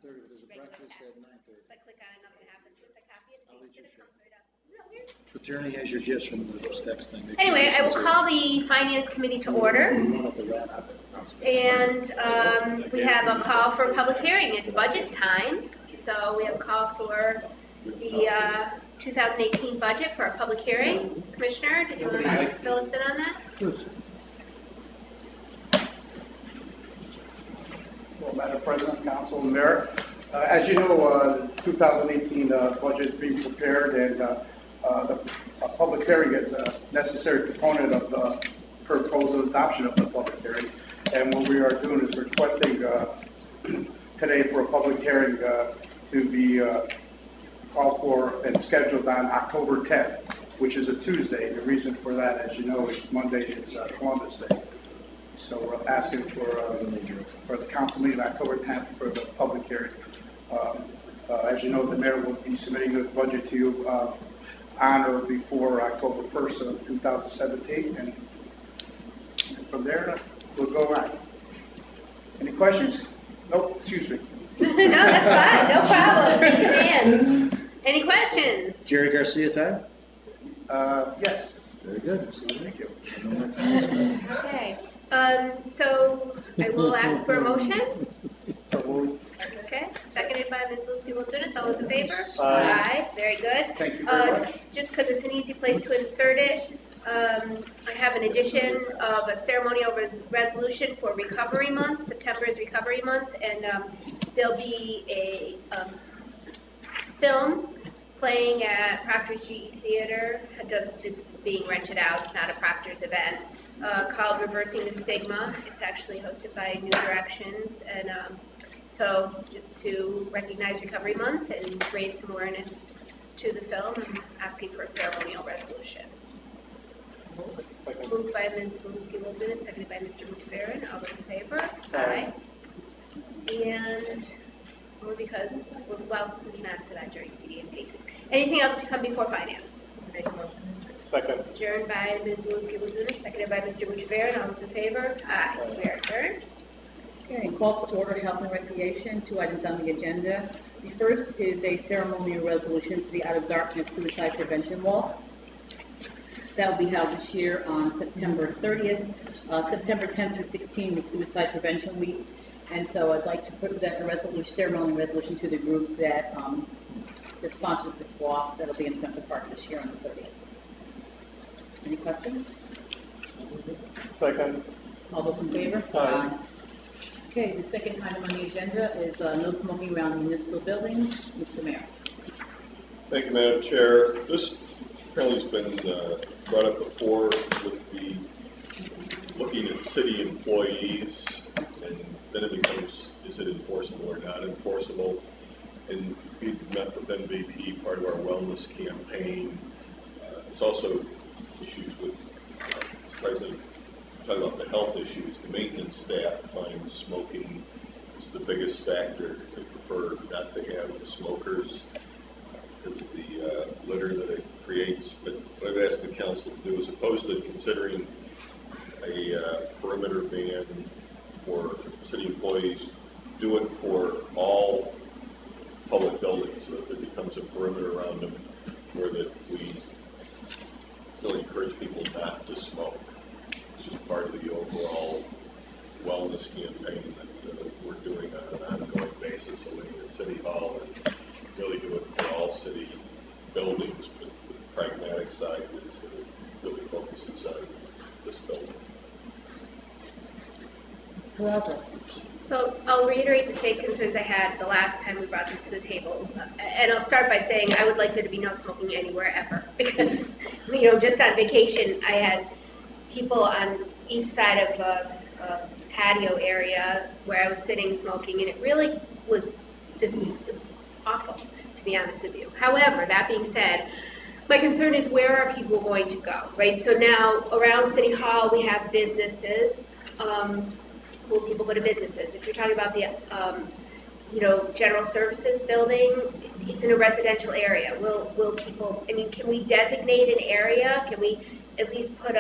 9:30, but there's a Regular breakfast pack. at 9:30. If I click on it, nothing happens. If I copy it, I'll let you it share. comes right up. Isn't that weird? But Jeremy has your gifts from the steps thing. Make sure Anyway, you I will listen to call the Finance Committee to order. it. You want the wrap up on steps. And we have a call for a public hearing. It's budget time. So we have a call for the 2018 budget for a public hearing. Commissioner, did you want to fill us in on that? Listen. Well, Madam President, Council, and Mayor, as you know, the 2018 budget is being prepared, and a public hearing is a necessary component of the proposal adoption of the public hearing. And what we are doing is requesting today for a public hearing to be called for and scheduled on October 10th, which is a Tuesday. The reason for that, as you know, is Monday is Columbus Day. So we're asking for the council meeting October 10th for the public hearing. As you know, the mayor will be submitting the budget to you on or before October 1st of 2017, and from there we'll go on. Any questions? Nope, excuse me. No, that's fine. No problem. Take command. Any questions? Jerry Garcia time? Yes. Very good. Thank you. I know my time is coming. Okay. So I will ask for a motion. So we'll, Okay. Seconded by Ms. Lucy Wildunas. All those in favor? Aye. Very good. thank you very much. Just because it's an easy place to insert it, I have an addition of a ceremonial resolution for Recovery Month. September is Recovery Month, and there'll be a film playing at Proctor's GE Theater. It's being rented out. It's not a Proctor's event. Called Reversing the Stigma. It's actually hosted by New Directions, and so just to recognize Recovery Month and raise some awareness to the film, I'm asking for a ceremonial resolution. Moved by Ms. Lucy Wildunas, seconded by Mr. Mutaverin. All those in favor? Aye. And only because, well, we can ask for that during CD&P. Anything else to come before finance? Second. Adjourned by Ms. Lucy Wildunas, seconded by Mr. Mutaverin. All those in favor? Aye. We are adjourned. Okay, call to order Health and Recreation, 2 items on the agenda. The first is a ceremonial resolution to the Out of Darkness Suicide Prevention Walk. That will be held this year on September 30th. September 10th through 16th is Suicide Prevention Week. And so I'd like to present a ceremonial resolution to the group that sponsors this walk. That'll be in Central Park this year on the 30th. Any questions? Second. All those in favor? Aye. Okay, the second item on the agenda is no smoking around municipal buildings. Mr. Mayor. Thank you, Madam Chair. This apparently has been brought up before with the looking at city employees, and then it becomes, is it enforceable or not enforceable? And we met with MVP, part of our wellness campaign. There's also issues with, President, talking about the health issues. The maintenance staff finds smoking is the biggest factor. They prefer not to have smokers because of the litter that it creates. But what I've asked the council to do, as opposed to considering a perimeter ban for city employees, do it for all public buildings, so that there becomes a perimeter around them where that we really encourage people not to smoke. It's just part of the overall wellness campaign that we're doing on an ongoing basis, looking at City Hall and really do it for all city buildings, but the pragmatic side is really focus inside this building. Ms. Peraza. So I'll reiterate the same concerns I had the last time we brought this to the table. And I'll start by saying I would like there to be no smoking anywhere ever. Because, just on vacation, I had people on each side of a patio area where I was sitting smoking, and it really was just awful, to be honest with you. However, that being said, my concern is where are people going to go, right? So now around City Hall, we have businesses. Will people go to businesses? If you're talking about the, general services building, it's in a residential area. Will people, can we designate an area? Can we at least put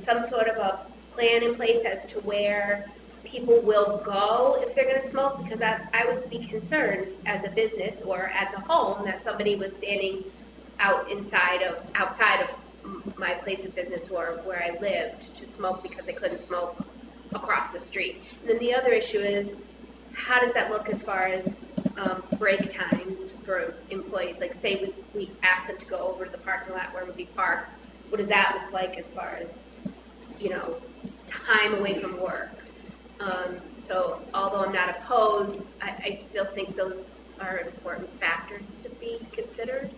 some sort of a plan in place as to where people will go if they're gonna smoke, because I would be concerned as a business or as a home that somebody was standing outside of my place of business or where I lived to smoke because they couldn't smoke across the street. And then the other issue is, how does that look as far as break times for employees? Like, say we ask them to go over to the parking lot where would be parks, what does that look like as far as, time away from work? So although I'm not opposed, I still think those are important factors to be considered.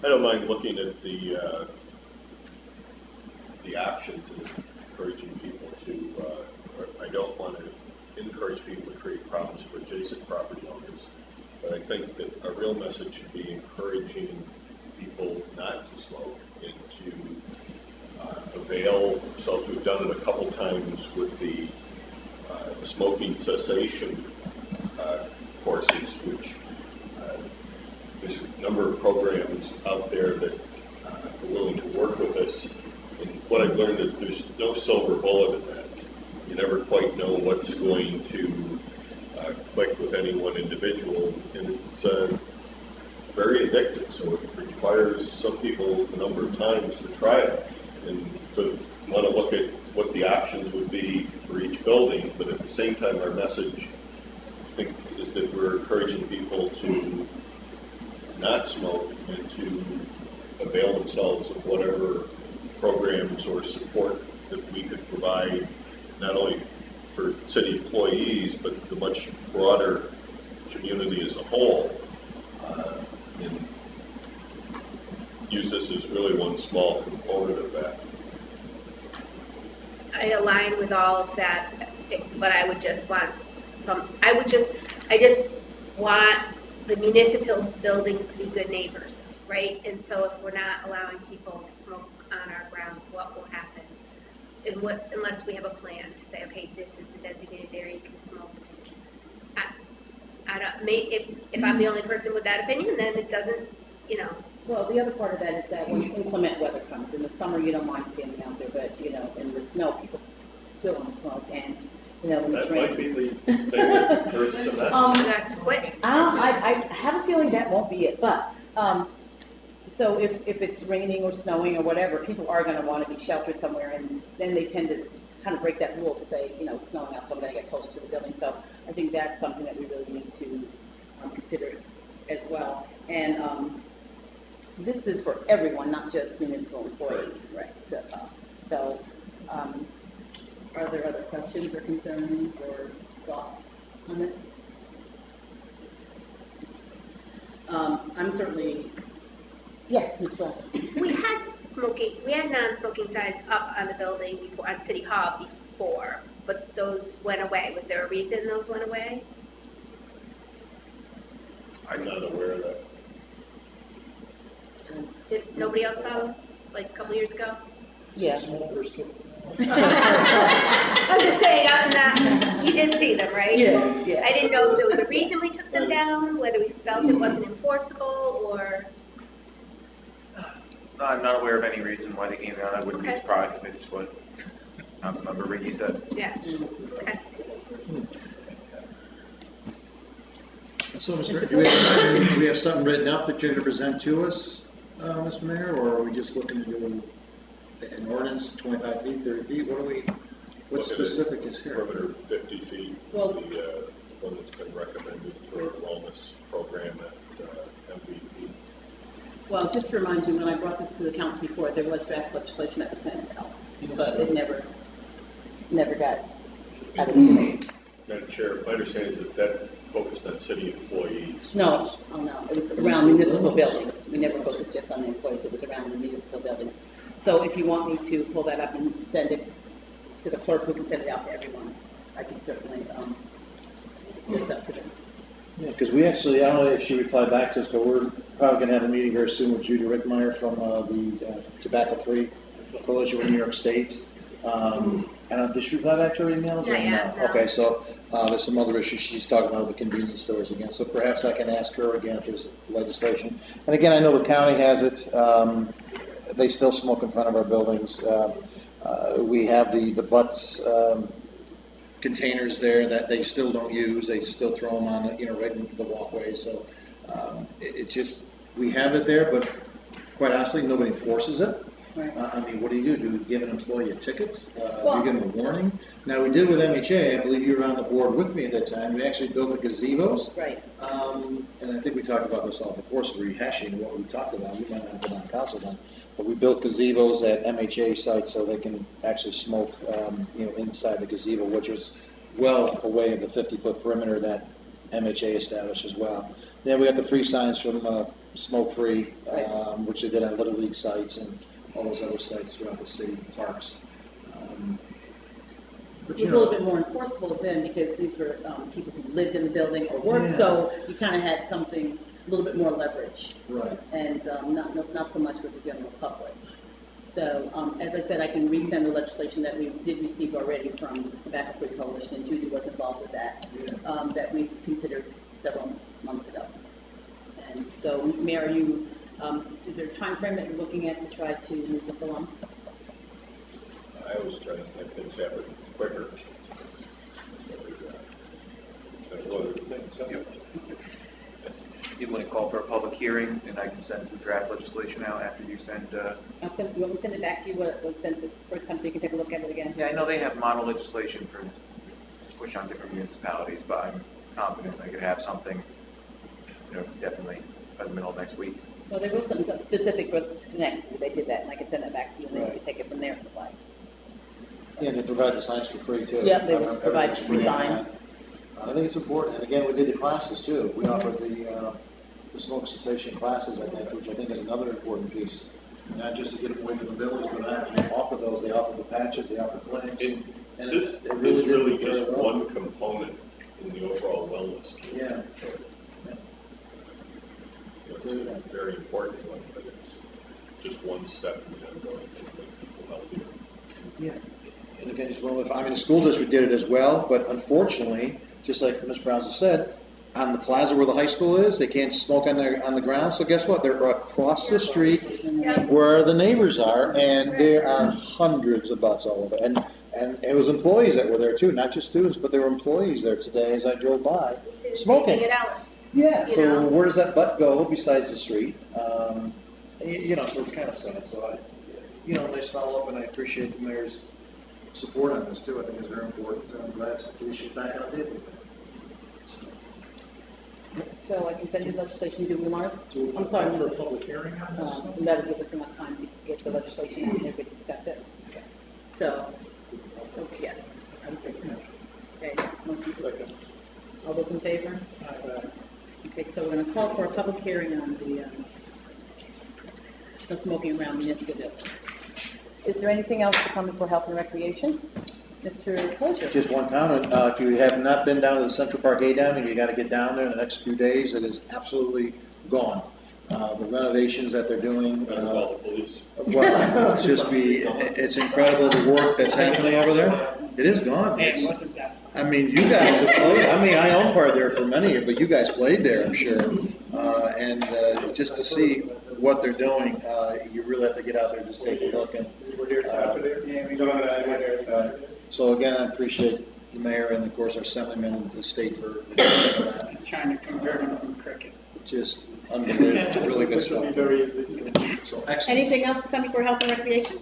I don't mind looking at the option to encouraging people to, or I don't want to encourage people to create problems for adjacent property owners. But I think that our real message should be encouraging people not to smoke and to avail themselves. We've done it a couple times with the smoking cessation courses, which there's a number of programs out there that are willing to work with us. And what I've learned is there's no silver bullet in that. You never quite know what's going to click with any one individual, and it's very addictive. So it requires some people a number of times to try it, and so you want to look at what the options would be for each building. But at the same time, our message, I think, is that we're encouraging people to not smoke and to avail themselves of whatever programs or support that we could provide, not only for city employees, but the much broader community as a whole, and use this as really one small component of that. I align with all of that, but I would just want I just want the municipal buildings to be good neighbors, right? And so if we're not allowing people to smoke on our grounds, what will happen? Unless we have a plan to say, okay, this is the designated area you can smoke. I don't, if I'm the only person with that opinion, then it doesn't, Well, the other part of that is that when inclement weather comes, in the summer, you don't mind standing out there, but, in the snow, people still want to smoke, and, when it's That might raining. be the thing that encourages them not. that's quit. I have a feeling that won't be it, but, so if it's raining or snowing or whatever, people are gonna wanna be sheltered somewhere, and then they tend to kind of break that rule to say, it's snowing out, so I'm gonna get close to the building, so I think that's something that we really need to consider as well. And, this is for everyone, not just municipal employees, right? So, are there other questions or concerns or thoughts on this? I'm certainly, yes, Ms. Blaser. We had non-smoking signs up on the building before, on City Hall before, but those went away. Was there a reason those went away? I'm not aware of that. Did nobody else saw those, like a couple years ago? Yeah. I'm just saying, you did see them, right? Yeah. I didn't know if there was a reason we took them down, whether we felt it wasn't enforceable, or... No, I'm not aware of any reason why they came down. I wouldn't be Okay. surprised if it's what Councilmember Ricky said. Yeah. Okay. So, do we have something written up that you're going to present to us, Mr. Mayor, or are we just looking to do an ordinance, 25 feet, 30 feet? What Look at specific it, is here? Perimeter 50 feet is Well- the one that's been recommended for a wellness program at MVP. Well, just to remind you, when I brought this to the council before, there was draft legislation that was sent out, but it never got out of the committee. Madam Chair, my understanding is that focused on city employees. No, oh no, it was around municipal buildings. We never focused just on the employees, it was around the municipal buildings. So if you want me to pull that up and send it to the clerk, who can send it out to everyone, I can certainly, it's up to them. Yeah, because we actually, I don't know if she replied back to us, but we're probably going to have a meeting very soon with Judy Rickmeyer from the Tobacco Free Coalition of New York State. Did she reply back to her emails? Not yet, no. Okay, so there's some other issues she's talking about with the convenience stores again. So perhaps I can ask her again if there's legislation. And again, I know the county has it. They still smoke in front of our buildings. We have the butts containers there that they still don't use. They still throw them on, right into the walkway. So it just, we have it there, but quite honestly, nobody enforces it. Right. I mean, what do? Do you give an employee a ticket? Well- Do you give them a warning? Now, we did with MHA, I believe you were on the board with me at that time, we actually built the gazebos. Right. And I think we talked about this all before, so rehashing what we talked about, you might not have been on council then. But we built gazebos at MHA sites so they can actually smoke, inside the gazebo, which was well away of the 50-foot perimeter that MHA established as well. Then we got the free signs from Smoke Free, which they did on Little League sites and all those other sites throughout the city, parks. But It was a little bit more enforceable then because these were people who lived in the building or worked, Yeah. so you kind of had something, a little bit more leverage, Right. and not so much with the general public. So, as I said, I can resend the legislation that we did receive already from the Tobacco Free Coalition, and Judy was involved with that, Yeah. that we considered several months ago. And so, Mayor, is there a time frame that you're looking at to try to move this along? I was trying to make things happen quicker. You want to call for a public hearing, and I can send some draft legislation out after you send, You want me to send it back to you, what was sent the first time, so you can take a look at it again? yeah, I know they have model legislation for push on different municipalities, but I'm confident I could have something, definitely by the middle of next week. Well, they wrote some specifics for Schenectady, they did that, and I can send that back to you, and then you Right. can take it from there if you like. Yeah, and they provide the signs for free too. Yep, they will provide Everything's free on that. signs. I think it's important, and again, we did the classes too. We offered the smoke cessation classes, I think, which I think is another important piece. Not just to get them away from the buildings, but actually offer those. They offer the patches, they offer clinics. And This it is did really very just well. one component in the overall wellness scheme. Yeah. So, it's a very important one, but it's just one step in going to make people healthier. Yeah. And again, just one, the school district did it as well, but unfortunately, just like Ms. Brown has said, on the plaza where the high school is, they can't smoke on the ground, so guess what? They're across the street Yeah. where the neighbors are, and there are hundreds of butts all over. And it was employees that were there too, not just students, but there were employees there today as I drove by, smoking. Taking it out. Yeah, You so know? where does that butt go besides the street? So it's kind of sad, so nice follow-up, and I appreciate the mayor's support on this too. I think it's very important, so I'm glad the issue's back on the table. So I can send you legislation, do we want to? I'm sorry, For a Mr. public hearing on this? That'll give us enough time to get the legislation and then we can discuss it. So, yes, I would say so. Okay, motion Second. all those in favor? Okay, so we're gonna call for a public hearing on the smoking around municipal buildings. Is there anything else to come before Health and Recreation? Mr. Clocher? Just one comment, if you have not been down to the Central Park A-Dam, you gotta get down there in the next few days. It is absolutely gone. The renovations that they're doing, Better call the police. well, it's incredible the work that's happening over there. It is gone. It's- I mean, you guys have played, I own part there for many years, but you guys played there, I'm sure. And just to see what they're doing, you really have to get out there and just take a look. And We were here Saturday. Yeah, we were here Saturday. so again, I appreciate the mayor and of course our assemblyman and the state for that. He's trying to convert him from cricket. Just unbelievable, really good Which will be stuff. very easy to do. So excellent. Anything else to come before Health and Recreation?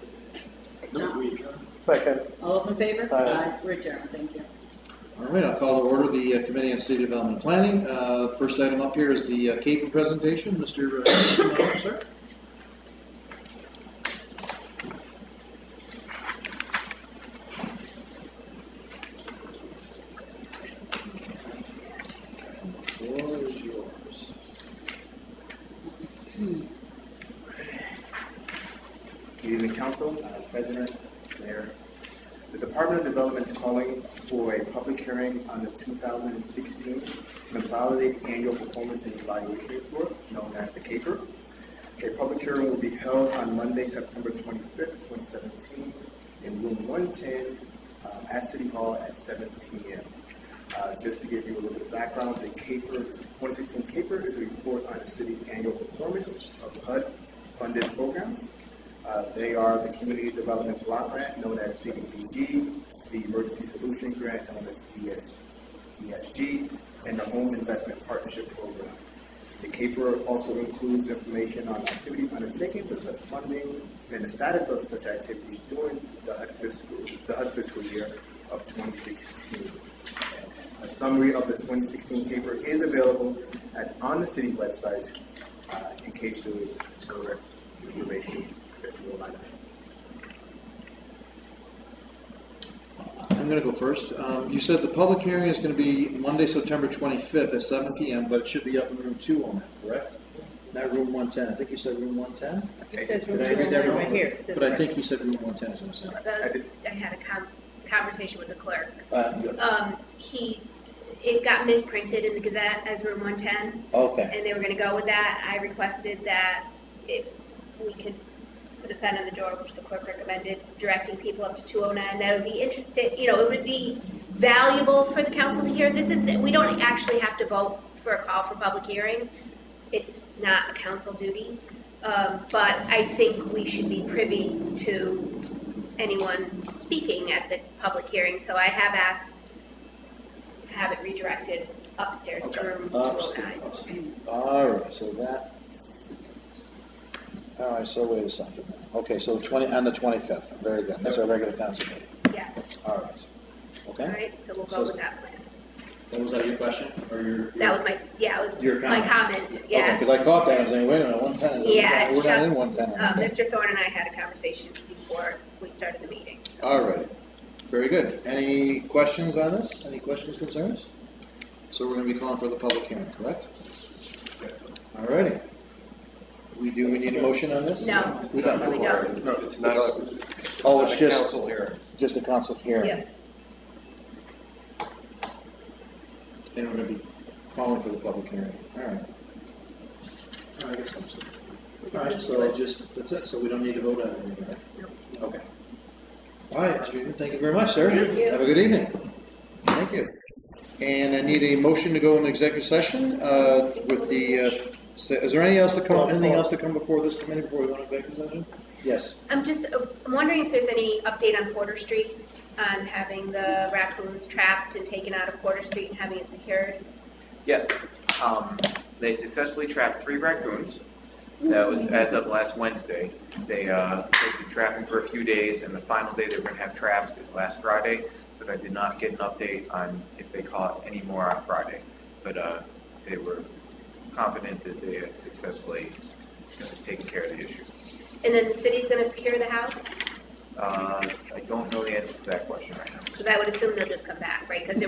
No, we adjourn. Second. All those in favor? Aye. We're adjourned, thank you. All right, I'll call to order the Committee on City Development and Planning. First item up here is the CAPER presentation. Mr. Sir. The floor is yours. Good evening, Council, President, Mayor. The Department of Development is calling for a public hearing on the 2016 Consolidated Annual Performance and Evaluation Report, known as the CAPER. A public hearing will be held on Monday, September 25th, 2017, in room 110 at City Hall at 7 p.m. Just to give you a little bit of background, the CAPER, 2016 CAPER is a report on the city's annual performance of HUD-funded programs. They are the Community Development Block Grant, known as CDBG, the Emergency Solution Grant, known as ESG, and the Home Investment Partnership Program. The CAPER also includes information on activities undertaken for such funding and the status of such activities during the HUD fiscal year of 2016. A summary of the 2016 CAPER is available on the city website in case there is further information that you would like. I'm gonna go first. You said the public hearing is gonna be Monday, September 25th at 7 PM, but it should be up in room 2 only, correct? Not room 110. I think you said room 110? It says room Did I read that 201 wrong? right here. It says But I right. think you said room 110 is what I'm saying. I had a conversation with the clerk. Good. It got misprinted in the Gazette as room 110, Okay, and they were gonna go with that. I requested that if we could put a sign on the door, which the clerk recommended, directing people up to 209. That would be interested, it would be valuable for the council to hear. We don't actually have to vote for a call for public hearing. It's not a council duty. But I think we should be privy to anyone speaking at the public hearing. So I have asked to have it redirected upstairs to room 209. all right, so that, all right, so wait a second. Okay, so on the 25th, very good. That's our regular council meeting. Yes, All right, all okay? right, so we'll go with that plan. Was that your question, or your? That was Your my comment. comment, yeah. Because I caught that, I was saying, wait a minute, 110 is, Yeah, we're not Chuck, in 110. Okay. Mr. Thorne and I had a conversation before we started the meeting. All right, very good. Any questions on this? Any questions, concerns? So we're gonna be calling for the public hearing, correct? All righty. We need a motion on this? No, We don't. we don't. No, it's not a, Oh, it's it's not a just, council hearing. just a council hearing. Yeah. And we're gonna be calling for the public hearing. All right. I guess I'm sorry. All right, so that's it. So we don't need to vote on anything, right? No. Okay. All right, Stephen, thank you very much, sir. Thank you. Have a good evening. Thank you. And I need a motion to go into executive session with the, is there anything else to come before this committee before we go into executive session? Yes. I'm wondering if there's any update on Porter Street, on having the raccoons trapped and taken out of Porter Street and having it secured. Yes, they successfully trapped 3 raccoons. That was as of last Wednesday. They did trapping for a few days, and the final day they were going to have traps is last Friday, but I did not get an update on if they caught any more on Friday. But they were confident that they had successfully taken care of the issue. And then the city's gonna secure the house? I don't know the answer to that question right now. Because I would assume they'll just come back, right? Because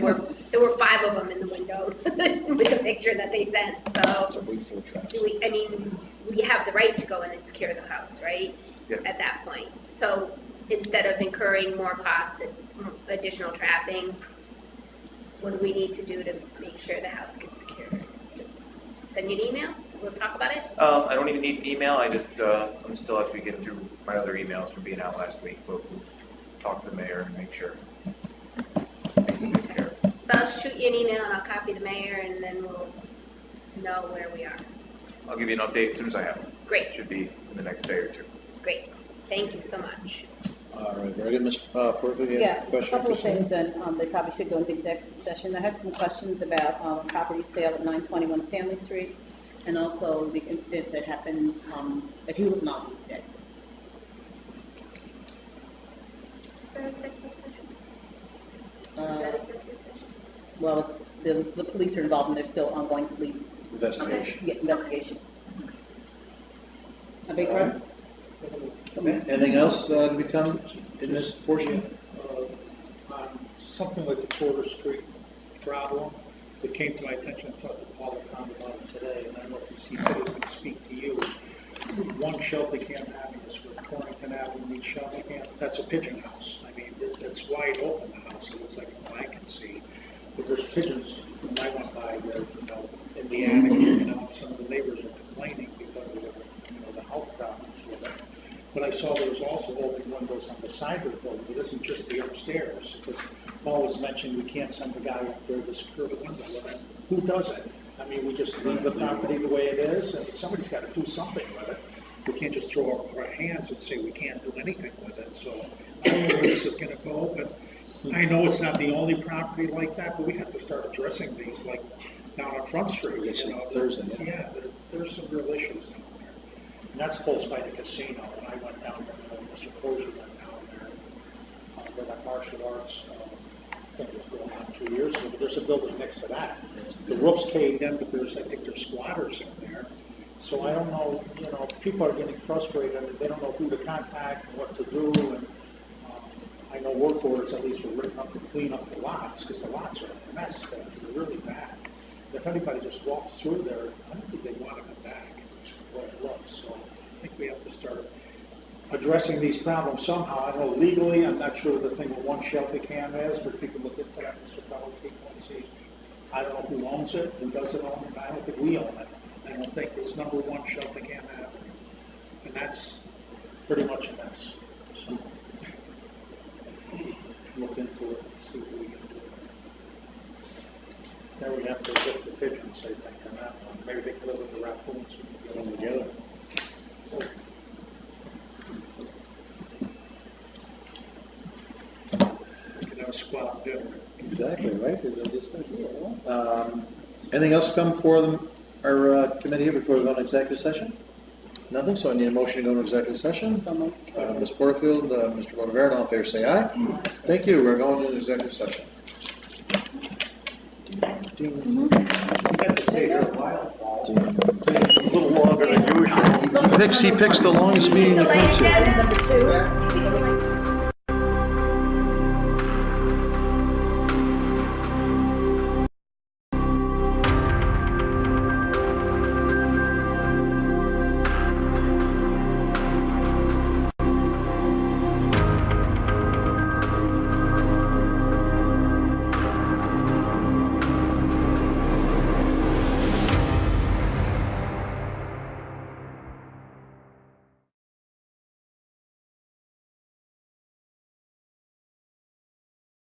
there were 5 of them in the window with the picture that they sent, so. So wait for the traps. We have the right to go in and secure the house, right? Yeah. At that point. So instead of incurring more cost and additional trapping, what do we need to do to make sure the house gets secured? Just send you an email? We'll talk about it? I don't even need an email. I'm still actually getting through my other emails from being out last week, but we'll talk to the mayor and make sure. So I'll shoot you an email and I'll copy the mayor and then we'll know where we are. I'll give you an update as soon as I have it. Great, Should be in the next day or 2. great. Thank you so much. All right, very good, Ms. Porter, you Yeah, have a just a question? couple of things, and they probably should go into executive session. I had some questions about property sale at 921 Stanley Street, and also the incident that happened at Hewlett Mountain today. Is that executive session? Is Uh, that executive session? Well, the police are involved, and there's still ongoing police Investigation. investigation. I beg your All right. pardon? Okay, anything else to become in this portion? On something like the Porter Street problem, that came to my attention, I thought that Paula found about it today, and I don't know if he said he was going to speak to you. One Shelby Camp Avenue is where Torrington Avenue meets Shelby Camp, that's a pigeon house. I mean, it's wide open, the house, it looks like from what I can see. But there's pigeons, when I went by there, in the attic, some of the neighbors are complaining because of the health problems with it. But I saw there was also open windows on the side of the building. It isn't just the upstairs, because Paul was mentioning we can't send the guy up there to secure the window. Who does it? I mean, we just leave the property the way it is, and somebody's got to do something with it. We can't just throw up our hands and say we can't do anything with it. So I don't know where this is going to go, but I know it's not the only property like that, but we have to start addressing these, like down on Front Street, Yes, you know. Thursday, yeah. Yeah, there's some real issues down there. And that's close by the casino, and I went down there, Mr. Crozier went down there, where that martial arts, thing was going on 2 years ago, but there's a building next to that. The roof's caved in, but I think there's squatters in there. So I don't know, you know, people are getting frustrated, and they don't know who to contact and what to do, and I know work orders at least were written up to clean up the lots, because the lots are a mess, they're really bad. If anybody just walks through there, I don't think they want to come back the way it looks, so I think we have to start addressing these problems somehow. I don't know legally, I'm not sure what the thing with one shelter cam is, but if you can look into that, Mr. Pellet, and see. I don't know who owns it, who doesn't own it, I don't think we own it. I don't think it's number one shelter cam Avenue, and that's pretty much a mess, so. Look into it and see what we can do. Then we have to get the pigeons, I think, on that one. Maybe they can live with the raccoons. We can Put them get together. We can have a squad dinner. Exactly, right, is that this idea, anything else come for our committee here before we go into executive session? Nothing, so I need a motion to go into executive session. Ms. Porterfield, Mr. Bonavera, all in favor, say aye. Thank you, we're going into executive session. You got to stay here a while, Paul. A little longer than usual. He picks the longest meeting he comes to. Number two.